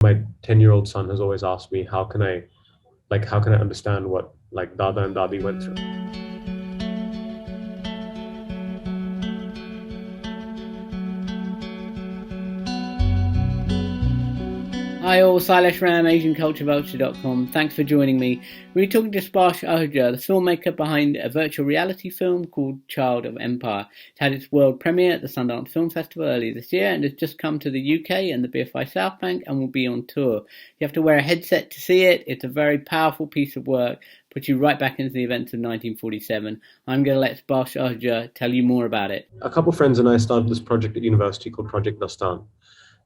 My 10-year-old son has always asked me, how can I understand what like Dada and Dadi went through? Hi all, Silesh Ram, AsianCultureVulture.com. Thanks for joining me. We're talking to Sparsh Ahuja, the filmmaker behind a virtual reality film called Child of Empire. It had its world premiere at the Sundance Film Festival earlier this year and has just come to the UK and the BFI Southbank and will be on tour. You have to wear a headset to see it. It's a very powerful piece of work, puts you right back into the events of 1947. I'm going to let Sparsh Ahuja tell you more about it. A couple of friends and I started this project at university called Project Dastaan.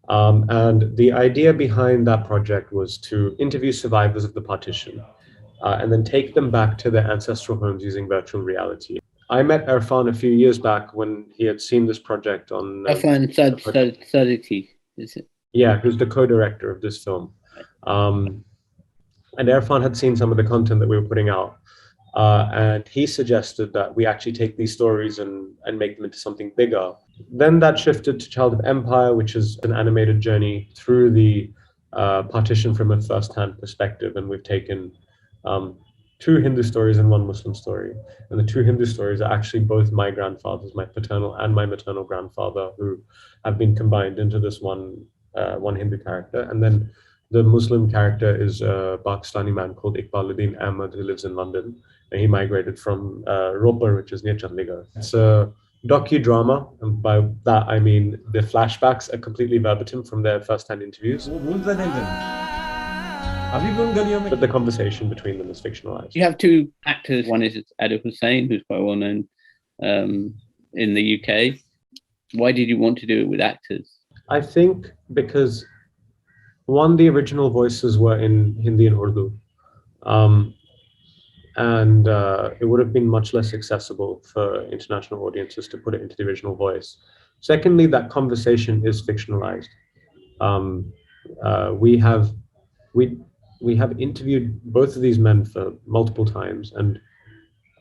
And the idea behind that project was to interview survivors of the partition and then take them back to their ancestral homes using virtual reality. I met Erfan a few years back when he had seen this project on... Erfan Saadati, is it? Yeah, who's the co-director of this film. And Erfan had seen some of the content that we were putting out. And he suggested that we actually take these stories and make them into something bigger. Then that shifted to Child of Empire, which is an animated journey through the partition from a first-hand perspective. And we've taken 2 Hindu stories and 1 Muslim story. And the 2 Hindu stories are actually both my grandfathers, my paternal and my maternal grandfather, who have been combined into this one Hindu character. And then the Muslim character is a Pakistani man called Iqbaluddin Ahmed, who lives in London. And he migrated from Ropar, which is near Chandigarh. It's a docudrama, and by that I mean the flashbacks are completely verbatim from their first-hand interviews. But the conversation between them is fictionalized. You have 2 actors. One is Adil Hussain, who's quite well known in the UK. Why did you want to do it with actors? I think because, one, the original voices were in Hindi and Urdu. And it would have been much less accessible for international audiences to put it into the original voice. Secondly, that conversation is fictionalized. We have interviewed both of these men for multiple times, and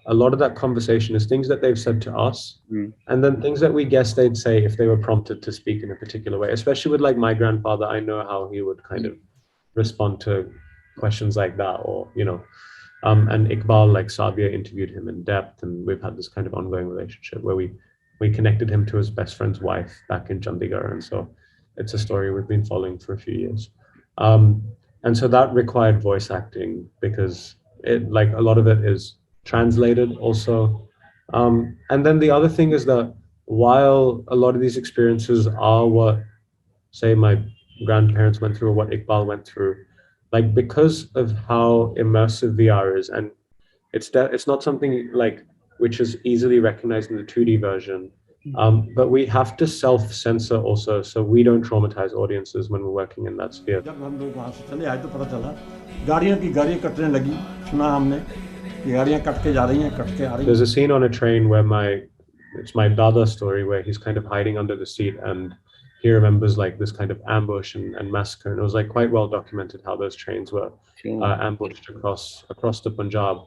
a lot of that conversation is things that they've said to us, and then things that we guess they'd say if they were prompted to speak in a particular way. Especially with like my grandfather, I know how he would kind of respond to questions like that, or and Iqbal, like Sabia, interviewed him in depth, and we've had this kind of ongoing relationship where we connected him to his best friend's wife back in Chandigarh, and so it's a story we've been following for a few years. And so that required voice acting because it, like, a lot of it is translated also. And then the other thing is that while a lot of these experiences are what, say, my grandparents went through or what Iqbal went through, like, because of how immersive VR is, and it's not something like which is easily recognized in the 2D version, but we have to self-censor also, so we don't traumatize audiences when we're working in that sphere. There's a scene on a train where it's my Dada story, where he's kind of hiding under the seat and he remembers like this kind of ambush and massacre, and it was like quite well documented how those trains were ambushed across the Punjab.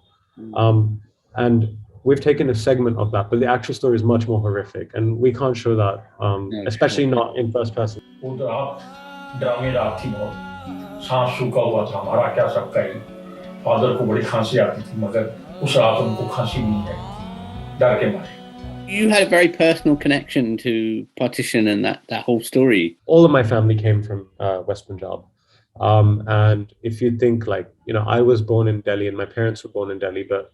And we've taken a segment of that, but the actual story is much more horrific, and we can't show that, especially not in first person. You had a very personal connection to partition and that whole story. All of my family came from West Punjab. And if you think like, I was born in Delhi and my parents were born in Delhi, but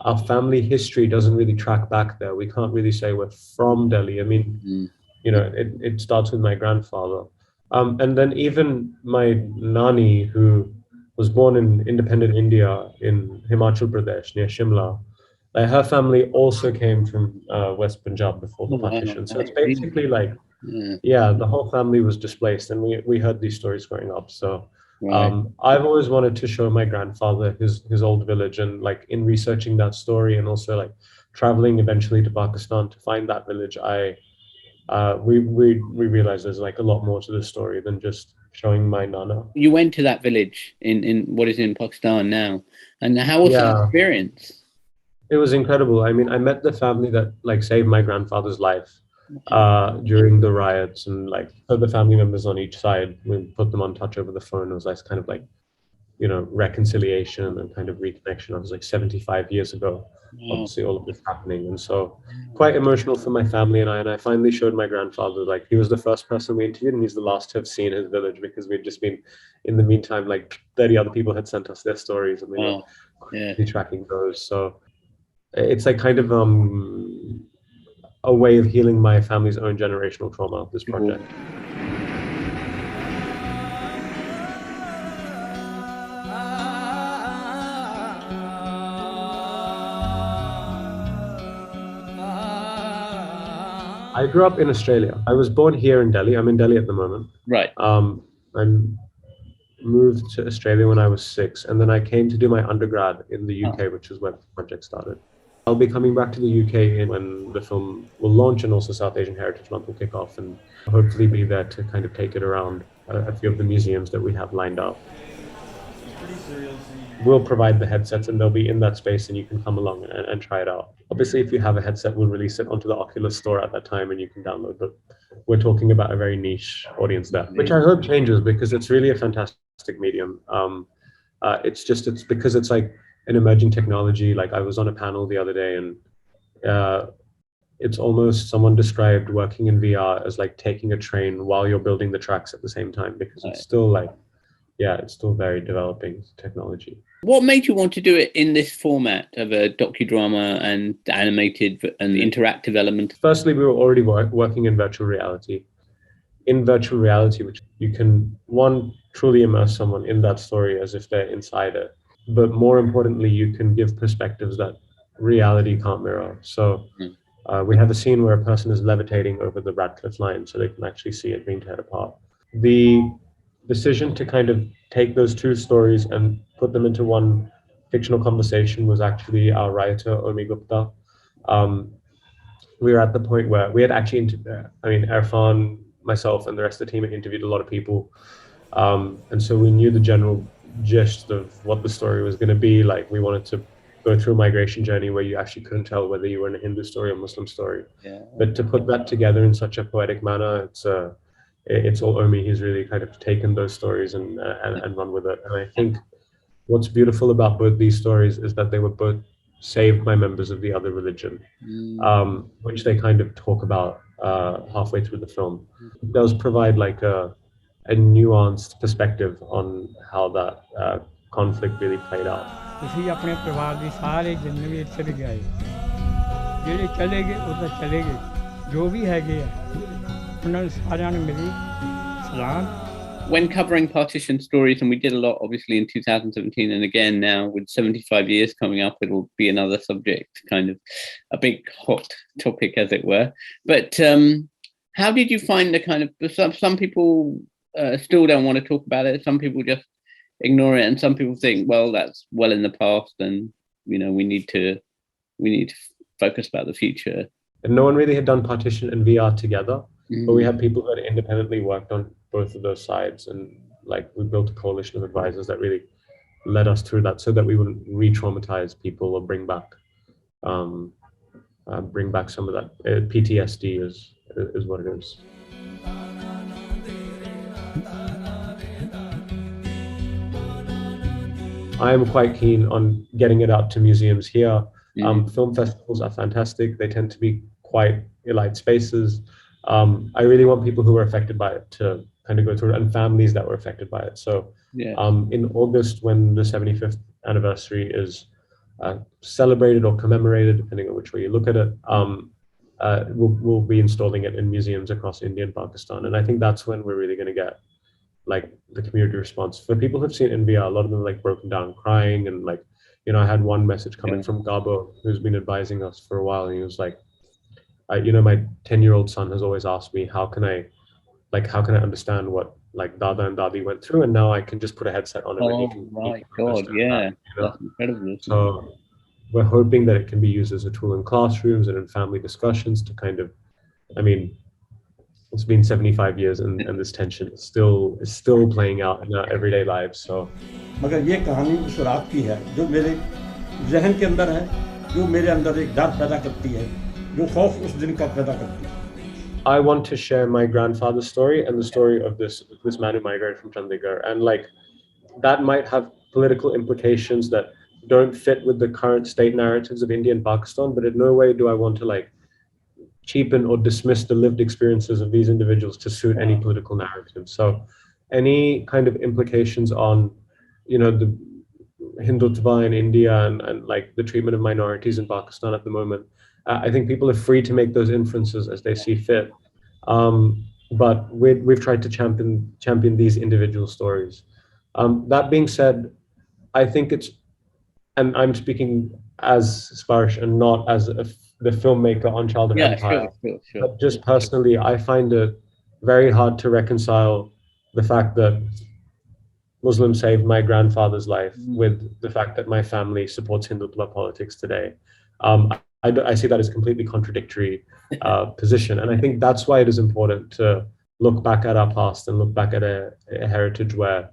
our family history doesn't really track back there. We can't really say we're from Delhi. I mean, it starts with my grandfather. And then even my nani, who was born in independent India in Himachal Pradesh near Shimla, her family also came from West Punjab before the partition. So it's basically like, the whole family was displaced, and we heard these stories growing up. So I've always wanted to show my grandfather his old village, and like in researching that story and also like traveling eventually to Pakistan to find that village, we realized there's like a lot more to the story than just showing my nana. You went to that village in what is in Pakistan now, and how was that experience? It was incredible. I mean, I met the family that like saved my grandfather's life. during the riots, and like for the family members on each side, we put them on touch over the phone. It was like kind of like, you know, reconciliation and kind of reconnection. I was like 75 years ago, obviously all of this happening. And so quite emotional for my family and I finally showed my grandfather, like he was the first person we interviewed and he's the last to have seen his village, because we'd just been, in the meantime, like 30 other people had sent us their stories and we were tracking those. So it's like kind of a way of healing my family's own generational trauma, this project. I grew up in Australia. I was born here in Delhi. I'm in Delhi at the moment. Right. I moved to Australia when I was 6, and then I came to do my undergrad in the UK, which is where the project started. I'll be coming back to the UK when the film will launch, and also South Asian Heritage Month will kick off, and hopefully be there to kind of take it around a few of the museums that we have lined up. We'll provide the headsets and they'll be in that space and you can come along and try it out. Obviously, if you have a headset, we'll release it onto the Oculus store at that time and you can download it. We're talking about a very niche audience there, which I hope changes because it's really a fantastic medium. It's because it's like an emerging technology. Like I was on a panel the other day and it's almost, someone described working in VR as like taking a train while you're building the tracks at the same time, because it's still like, it's still very developing technology. What made you want to do it in this format of a docudrama and animated and interactive element? Firstly, we were already working in virtual reality. In virtual reality, which you can, one, truly immerse someone in that story as if they're inside it. But more importantly, you can give perspectives that reality can't mirror. So we have a scene where a person is levitating over the Radcliffe line so they can actually see it being torn apart. The decision to kind of take those two stories and put them into one fictional conversation was actually our writer, Omi Gupta. We were at the point where we had actually, Erfan, myself, and the rest of the team had interviewed a lot of people. And so we knew the general gist of what the story was going to be. Like we wanted to go through a migration journey where you actually couldn't tell whether you were in a Hindu story or Muslim story. But to put that together in such a poetic manner, it's all Omi. He's really kind of taken those stories and run with it. And I think what's beautiful about both these stories is that they were both saved by members of the other religion, which they kind of talk about halfway through the film. It does provide like a nuanced perspective on how that conflict really played out. When covering partition stories, and we did a lot obviously in 2017 and again now with 75 years coming up, it'll be another subject, kind of a big hot topic as it were. But how did you find the kind of, some people still don't want to talk about it, some people just ignore it, and some people think, well, that's well in the past and we need to focus about the future. And no one really had done partition and VR together. But we had people who had independently worked on both of those sides, and like we built a coalition of advisors that really led us through that, so that we wouldn't re-traumatize people or bring back some of that PTSD is what it is. I am quite keen on getting it out to museums here. Film festivals are fantastic. They tend to be quite elite spaces. I really want people who were affected by it to kind of go through it, and families that were affected by it. So in August, when the 75th anniversary is celebrated or commemorated, depending on which way you look at it, we'll be installing it in museums across India and Pakistan. And I think that's when we're really going to get like the community response. For people who've seen it in VR, a lot of them like broken down crying, and like, I had one message coming from Gabo, who's been advising us for a while, and he was like, my 10-year-old son has always asked me, how can I understand what like Dada and Dadi went through, and now I can just put a headset on him. That's incredible. So we're hoping that it can be used as a tool in classrooms and in family discussions to kind of, it's been 75 years and this tension is still playing out in our everyday lives. So मगर ये कहानी उस रात की है जो मेरे ज़हन के अंदर है, जो मेरे अंदर एक डर पैदा करती है, जो खौफ उस दिन का पैदा करती है। I want to share my grandfather's story and the story of this man who migrated from Chandigarh, and like that might have political implications that don't fit with the current state narratives of India and Pakistan, but in no way do I want to like cheapen or dismiss the lived experiences of these individuals to suit any political narrative. So any kind of implications on, the Hindutva in India and like the treatment of minorities in Pakistan at the moment, I think people are free to make those inferences as they see fit. But we've tried to champion these individual stories. That being said, I think and I'm speaking as Sparsh and not as the filmmaker on Child of Empire. Sure. But just personally, I find it very hard to reconcile the fact that Muslims saved my grandfather's life with the fact that my family supports Hindutva politics today. I see that as a completely contradictory position. And I think that's why it is important to look back at our past and look back at a heritage where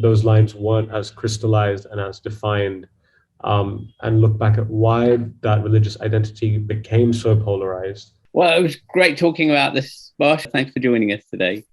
those lines weren't as crystallized and as defined, and look back at why that religious identity became so polarized. Well, it was great talking about this, Sparsh. Thanks for joining us today.